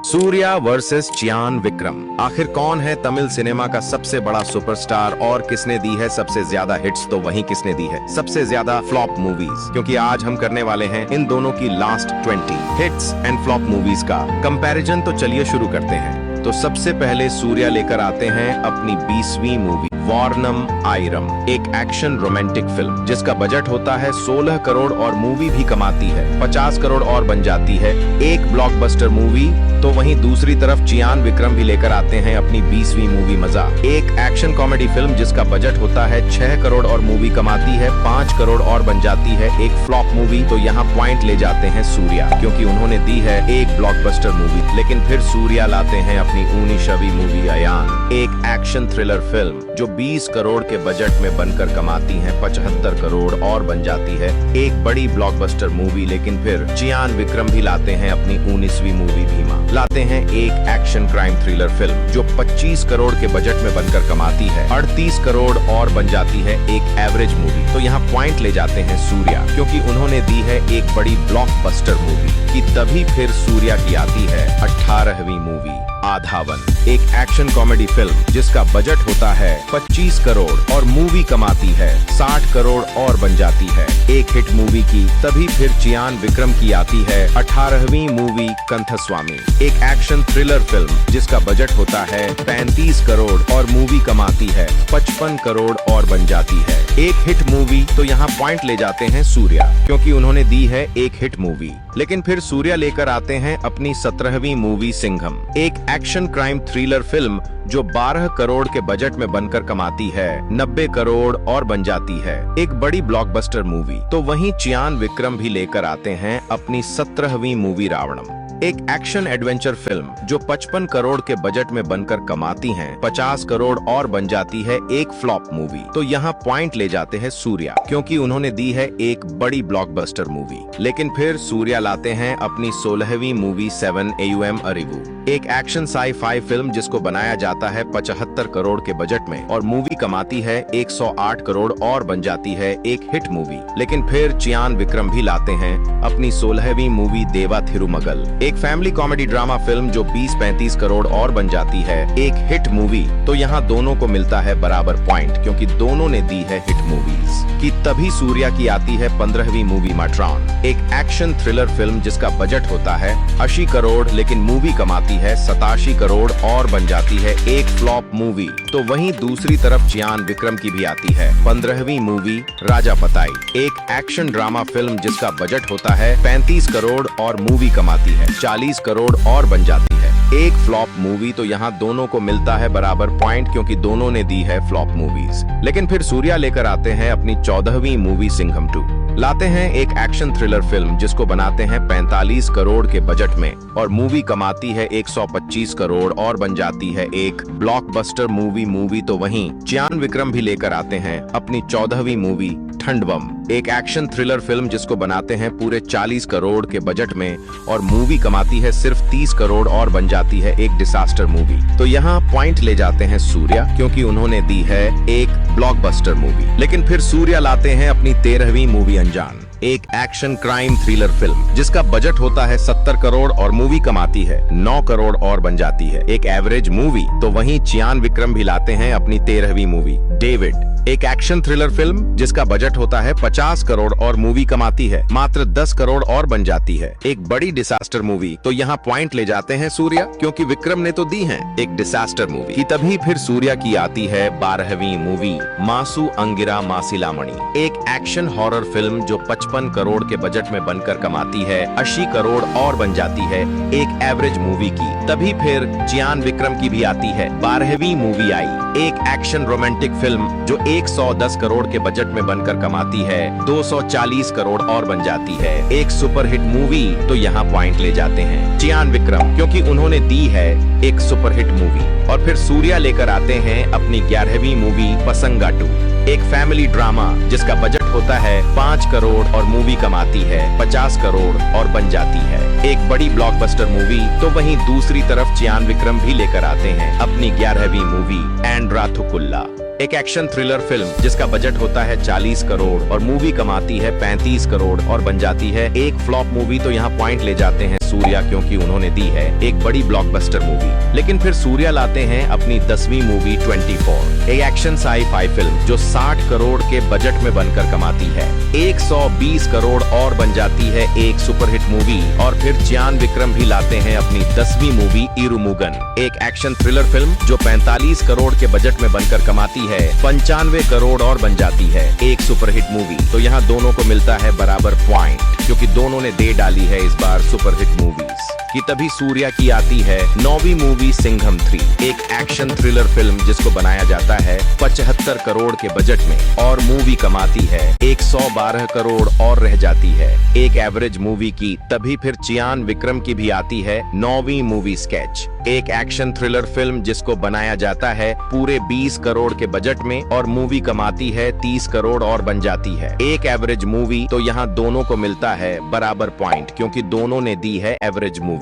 Surya versus Chiyaan Vikram. आखिर कौन है तमिल सिनेमा का सबसे बड़ा सुपरस्टार और किसने दी है सबसे ज्यादा हिट्स, तो वहीं किसने दी है सबसे ज्यादा फ्लॉप मूवीज। क्योंकि आज हम करने वाले हैं इन दोनों की last 20 hits and flop movies का कंपैरिजन। तो चलिए शुरू करते हैं। तो सबसे पहले सूर्या लेकर आते हैं अपनी 20वीं मूवी वार्नम आयरम, एक एक्शन रोमांटिक फिल्म जिसका बजट होता है 16 करोड़ और मूवी भी कमाती है 50 करोड़ और बन जाती है एक ब्लॉकबस्टर मूवी। तो वहीं दूसरी तरफ चियान विक्रम भी लेकर आते हैं अपनी 20वीं मूवी मजा, एक एक्शन कॉमेडी फिल्म जिसका बजट होता है 6 करोड़ और मूवी कमाती है 5 करोड़ और बन जाती है एक फ्लॉप मूवी। तो यहाँ पॉइंट ले जाते हैं सूर्या, क्योंकि उन्होंने दी है एक ब्लॉकबस्टर मूवी। लेकिन फिर सूर्या लाते हैं अपनी 19वीं मूवी अयान, एक एक्शन थ्रिलर फिल्म जो 20 करोड़ के बजट में बनकर कमाती है 75 करोड़ और बन जाती है एक बड़ी ब्लॉकबस्टर मूवी। लेकिन फिर चियान विक्रम भी लाते हैं अपनी 19वीं मूवी भीमा, लाते हैं एक एक्शन क्राइम थ्रिलर फिल्म जो 25 करोड़ के बजट में बनकर कमाती है 38 करोड़ और बन जाती है एक एवरेज मूवी। तो यहाँ पॉइंट ले जाते हैं सूर्या, क्योंकि उन्होंने दी है एक बड़ी ब्लॉकबस्टर मूवी कि तभी फिर सूर्या की आती है 18वीं मूवी आधावन, एक एक्शन कॉमेडी फिल्म जिसका बजट होता है 25 करोड़ और मूवी कमाती है 60 करोड़ और बन जाती है एक हिट मूवी की। तभी फिर चियान विक्रम की आती है 18वीं मूवी कंथस्वामी, एक एक्शन थ्रिलर फिल्म जिसका बजट होता है 35 करोड़ और मूवी कमाती है 55 करोड़ और बन जाती है एक हिट मूवी। तो यहाँ पॉइंट ले जाते हैं सूर्या, क्योंकि उन्होंने दी है एक हिट मूवी। लेकिन फिर सूर्या लेकर आते हैं अपनी 17वीं मूवी सिंघम, एक एक्शन क्राइम थ्रिलर फिल्म जो 12 करोड़ के बजट में बनकर कमाती है 90 करोड़ और बन जाती है एक बड़ी ब्लॉकबस्टर मूवी। तो वहीं चियान विक्रम भी लेकर आते हैं अपनी 17वीं मूवी रावणम, एक एक्शन एडवेंचर फिल्म जो 55 करोड़ के बजट में बनकर कमाती है 50 करोड़ और बन जाती है एक फ्लॉप मूवी। तो यहाँ पॉइंट ले जाते हैं सूर्या, क्योंकि उन्होंने दी है एक बड़ी ब्लॉकबस्टर मूवी। लेकिन फिर सूर्या लाते हैं अपनी 16वीं मूवी 7 AUM अरिवू, एक एक्शन साई-फाई फिल्म जिसको बनाया जाता है 75 करोड़ के बजट में और मूवी कमाती है 108 करोड़ और बन जाती है एक हिट मूवी। लेकिन फिर चियान विक्रम भी लाते हैं अपनी 16वीं मूवी देवा थिरुमगल, एक फैमिली कॉमेडी ड्रामा फिल्म जो 20-35 करोड़ और बन जाती है एक हिट मूवी। तो यहाँ दोनों को मिलता है बराबर पॉइंट, क्योंकि दोनों ने दी है हिट मूवीज कि तभी सूर्या की आती है 15वीं मूवी माट्रॉन, एक एक्शन थ्रिलर फिल्म जिसका बजट होता है 80 करोड़ लेकिन मूवी कमाती है 87 करोड़ और बन जाती है एक फ्लॉप मूवी। तो वहीं दूसरी तरफ चियान विक्रम की भी आती है 15वीं मूवी राजापताई, एक एक्शन ड्रामा फिल्म जिसका बजट होता है 35 करोड़ और मूवी कमाती है 40 करोड़ और बन जाती है एक फ्लॉप मूवी। तो यहाँ दोनों को मिलता है बराबर पॉइंट, क्योंकि दोनों ने दी है फ्लॉप मूवीज। लेकिन फिर सूर्या लेकर आते हैं अपनी 14वीं मूवी सिंघम 2, लाते हैं एक एक्शन थ्रिलर फिल्म जिसको बनाते हैं 45 करोड़ के बजट में और मूवी कमाती है 125 करोड़ और बन जाती है एक ब्लॉकबस्टर मूवी। तो वहीं चियान विक्रम भी लेकर आते हैं अपनी 14वीं मूवी ठंडबम, एक एक्शन थ्रिलर फिल्म जिसको बनाते हैं पूरे 40 करोड़ के बजट में और मूवी कमाती है सिर्फ 30 करोड़ और बन जाती है एक डिसास्टर मूवी। तो यहाँ पॉइंट ले जाते हैं सूर्या, क्योंकि उन्होंने दी है एक ब्लॉकबस्टर मूवी। लेकिन फिर सूर्या लाते हैं अपनी 13वीं मूवी अनजान, एक एक्शन क्राइम थ्रिलर फिल्म जिसका बजट होता है 70 करोड़ और मूवी कमाती है 9 करोड़ और बन जाती है एक एवरेज मूवी। तो वहीं चियान विक्रम भी लाते हैं अपनी 13वीं मूवी डेविड, एक एक्शन थ्रिलर फिल्म जिसका बजट होता है 50 करोड़ और मूवी कमाती है मात्र 10 करोड़ और बन जाती है एक बड़ी डिसास्टर मूवी। तो यहाँ पॉइंट ले जाते हैं सूर्या, क्योंकि विक्रम ने तो दी है एक डिसास्टर मूवी कि तभी फिर सूर्या की आती है 12वीं मूवी मासू अंगिरा मासिलामणि, एक एक्शन हॉरर फिल्म जो 55 करोड़ के बजट में बनकर कमाती है 80 करोड़ और बन जाती है एक एवरेज मूवी की। तभी फिर चियान विक्रम की भी आती है 12वीं मूवी आई, एक एक्शन रोमांटिक फिल्म जो 110 करोड़ के बजट में बनकर कमाती है 240 करोड़ और बन जाती है एक सुपरहिट मूवी। तो यहाँ पॉइंट ले जाते हैं चियान विक्रम, क्योंकि उन्होंने दी है एक सुपरहिट मूवी। और फिर सूर्या लेकर आते हैं अपनी 11वीं मूवी पसंगा 2, एक फैमिली ड्रामा जिसका बजट होता है 5 करोड़ और मूवी कमाती है 50 करोड़ और बन जाती है एक बड़ी ब्लॉकबस्टर मूवी। तो वहीं दूसरी तरफ चियान विक्रम भी लेकर आते हैं अपनी 11वीं मूवी एंड्राथुकुल्ला, एक एक्शन थ्रिलर फिल्म जिसका बजट होता है 40 करोड़ और मूवी कमाती है 35 करोड़ और बन जाती है एक फ्लॉप मूवी, तो यहाँ पॉइंट ले जाते हैं सूर्या, क्योंकि उन्होंने दी है एक बड़ी ब्लॉकबस्टर मूवी। लेकिन फिर सूर्या लाते हैं अपनी 10वीं मूवी 24, एक एक्शन साई-फाई फिल्म जो 60 करोड़ के बजट में बनकर कमाती है 120 करोड़ और बन जाती है एक सुपरहिट मूवी। और फिर चियान विक्रम भी लाते हैं अपनी 10वीं मूवी इरुमुगन, एक एक्शन थ्रिलर फिल्म जो 45 करोड़ के बजट में बनकर कमाती है 95 करोड़ और बन जाती है एक सुपरहिट मूवी। तो यहाँ दोनों को मिलता है बराबर पॉइंट, क्योंकि दोनों ने दे डाली है इस बार सुपरहिट मूवीज कि तभी सूर्या की आती है 9वीं मूवी सिंघम 3, एक एक्शन थ्रिलर फिल्म जिसको बनाया जाता है 75 करोड़ के बजट में और मूवी कमाती है 112 करोड़ और रह जाती है एक एवरेज मूवी की। तभी फिर चियान विक्रम की भी आती है 9वीं मूवी स्केच, एक एक्शन थ्रिलर फिल्म जिसको बनाया जाता है पूरे 20 करोड़ के बजट में और मूवी कमाती है 30 करोड़ और बन जाती है एक एवरेज मूवी। तो यहाँ दोनों को मिलता है बराबर पॉइंट, क्योंकि दोनों ने दी है एवरेज मूवीज।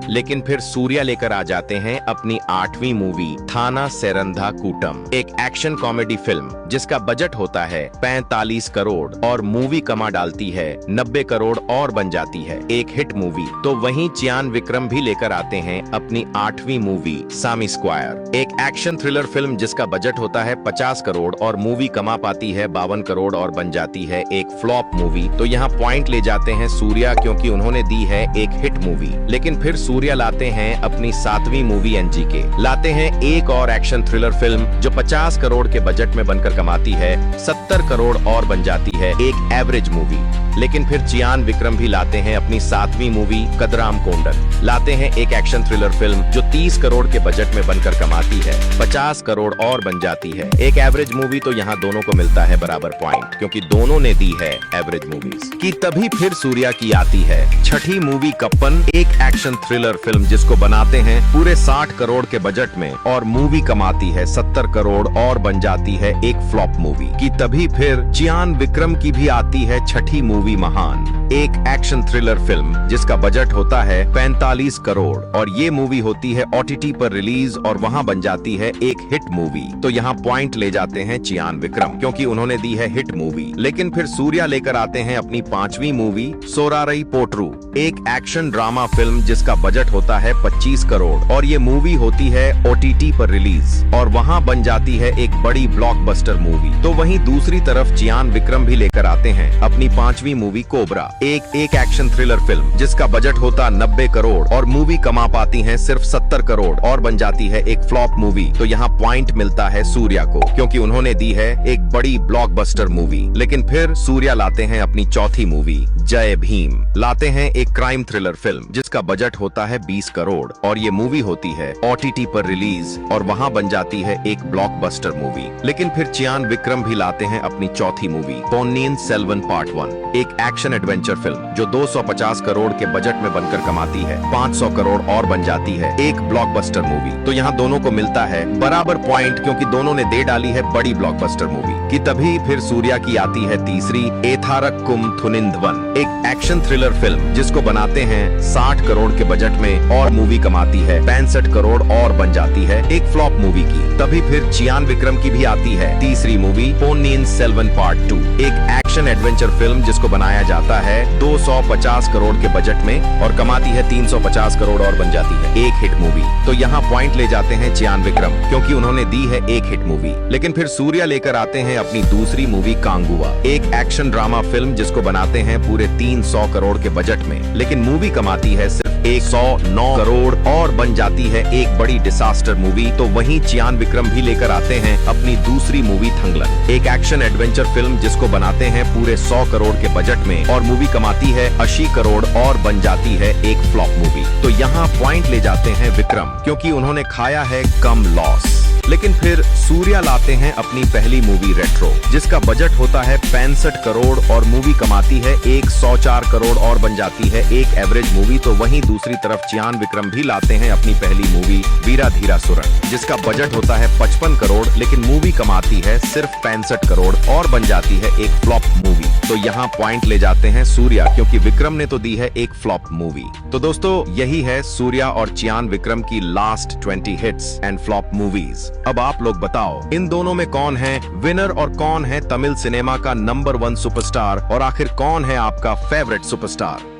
लेकिन फिर सूर्या लेकर आ जाते हैं अपनी 8वीं मूवी थाना सेरंधा कूटम, एक एक्शन कॉमेडी फिल्म जिसका बजट होता है 45 करोड़ और मूवी कमा डालती है 90 करोड़ और बन जाती है एक हिट मूवी। तो वहीं चियान विक्रम भी लेकर आते हैं अपनी 8वीं मूवी सामी स्क्वायर, एक एक्शन थ्रिलर फिल्म जिसका बजट होता है 50 करोड़ और मूवी कमा पाती है 52 करोड़ और बन जाती है एक फ्लॉप मूवी। तो यहाँ पॉइंट ले जाते हैं सूर्या, क्योंकि उन्होंने दी है एक हिट मूवी। लेकिन फिर सूर्या लाते हैं अपनी 7वीं मूवी एनजीके, लाते हैं एक और एक्शन थ्रिलर फिल्म जो 50 करोड़ के बजट में बनकर कमाती है 70 करोड़ और बन जाती है एक एवरेज मूवी। लेकिन फिर चियान विक्रम भी लाते हैं अपनी 7वीं मूवी कदराम कोंडल, लाते हैं एक एक्शन थ्रिलर फिल्म जो 30 करोड़ के बजट में बनकर कमाती है 50 करोड़ और बन जाती है एक एवरेज मूवी। तो यहाँ दोनों को मिलता है बराबर पॉइंट, क्योंकि दोनों ने दी है एवरेज मूवीज की। तभी फिर सूर्या की आती है 6ठी मूवी कप्पन, एक एक्शन थ्रिलर फिल्म जिसको बनाते हैं पूरे 60 करोड़ के बजट में और मूवी कमाती है 70 करोड़ और बन जाती है एक फ्लॉप मूवी की। तभी फिर चियान विक्रम की भी आती है 6ठी मूवी महान, एक एक्शन थ्रिलर फिल्म जिसका बजट होता है 45 करोड़ और ये मूवी होती है OTT पर रिलीज और वहां बन जाती है एक हिट मूवी। तो यहाँ पॉइंट ले जाते हैं चियान विक्रम, क्योंकि उन्होंने दी है हिट मूवी। लेकिन फिर सूर्या लेकर आते हैं अपनी 5वीं मूवी सोरारई पोट्रू, एक एक्शन ड्रामा फिल्म जिसका बजट होता है 25 करोड़ और ये मूवी होती है OTT पर रिलीज और वहां बन जाती है एक बड़ी ब्लॉकबस्टर मूवी। तो वहीं दूसरी तरफ चियान विक्रम भी लेकर आते हैं अपनी 5वीं मूवी कोबरा, एक एक्शन थ्रिलर फिल्म जिसका बजट होता 90 करोड़ और मूवी कमा पाती है सिर्फ 70 करोड़ और बन जाती है एक फ्लॉप मूवी। तो यहाँ पॉइंट मिलता है सूर्या को, क्योंकि उन्होंने दी है एक बड़ी ब्लॉकबस्टर मूवी। लेकिन फिर सूर्या लाते हैं अपनी 4थी मूवी जय भीम, लाते हैं एक क्राइम थ्रिलर फिल्म जिसका बजट होता है 20 करोड़ और ये मूवी होती है OTT पर रिलीज और वहां बन जाती है एक ब्लॉकबस्टर मूवी। लेकिन फिर चियान विक्रम भी लाते हैं अपनी 4थी मूवी पोन्नियिन सेल्वन पार्ट 1, एक एक्शन एडवेंचर फिल्म जो 250 करोड़ के बजट में बनकर कमाती है 500 करोड़ और बन जाती है एक ब्लॉकबस्टर मूवी। तो यहाँ दोनों को मिलता है बराबर पॉइंट, क्योंकि दोनों ने दे डाली है बड़ी ब्लॉकबस्टर मूवी की। तभी फिर सूर्या की आती है तीसरी एथारक कुम थुनिंदवन, एक एक्शन थ्रिलर फिल्म जिसको बनाते हैं 60 करोड़ के बजट में और मूवी कमाती है 65 करोड़ और बन जाती है एक फ्लॉप मूवी की। तभी फिर चियान विक्रम की भी आती है तीसरी मूवी पोन्नियिन सेल्वन पार्ट 2, एक एक्शन एडवेंचर फिल्म जिसको बनाया जाता है 250 करोड़ के बजट में और कमाती है 350 करोड़ और बन जाती है एक हिट मूवी। तो यहाँ पॉइंट ले जाते हैं चियान विक्रम, क्योंकि उन्होंने दी है एक हिट मूवी। लेकिन फिर सूर्या लेकर आते हैं अपनी दूसरी मूवी कांगुआ, एक एक्शन ड्रामा फिल्म जिसको बनाते हैं पूरे 300 करोड़ के बजट में, लेकिन मूवी कमाती है सिर्फ 109 करोड़ और बन जाती है एक बड़ी डिसास्टर मूवी। तो वहीं चियान विक्रम भी लेकर आते हैं अपनी दूसरी मूवी थंगलन, एक एक्शन एडवेंचर फिल्म जिसको बनाते हैं पूरे 100 करोड़ के बजट में और मूवी कमाती है 80 करोड़ और बन जाती है एक फ्लॉप मूवी। तो यहाँ पॉइंट ले जाते हैं विक्रम, क्योंकि उन्होंने खाया है कम लॉस। लेकिन फिर सूर्या लाते हैं अपनी पहली मूवी रेट्रो, जिसका बजट होता है 65 करोड़ और मूवी कमाती है 104 करोड़ और बन जाती है एक एवरेज मूवी। तो वहीं दूसरी तरफ चियान विक्रम भी लाते हैं अपनी पहली मूवी वीराधीरासुरन, जिसका बजट होता है 55 करोड़ लेकिन मूवी कमाती है सिर्फ 65 करोड़ और बन जाती है एक फ्लॉप मूवी। तो यहाँ पॉइंट ले जाते हैं सूर्या, क्योंकि विक्रम ने तो दी है एक फ्लॉप मूवी। तो दोस्तों यही है सूर्या और चियान विक्रम की last 20 hits and flop movies. अब आप लोग बताओ इन दोनों में कौन है विनर और कौन है तमिल सिनेमा का नंबर 1 सुपरस्टार, और आखिर कौन है आपका फेवरेट सुपरस्टार।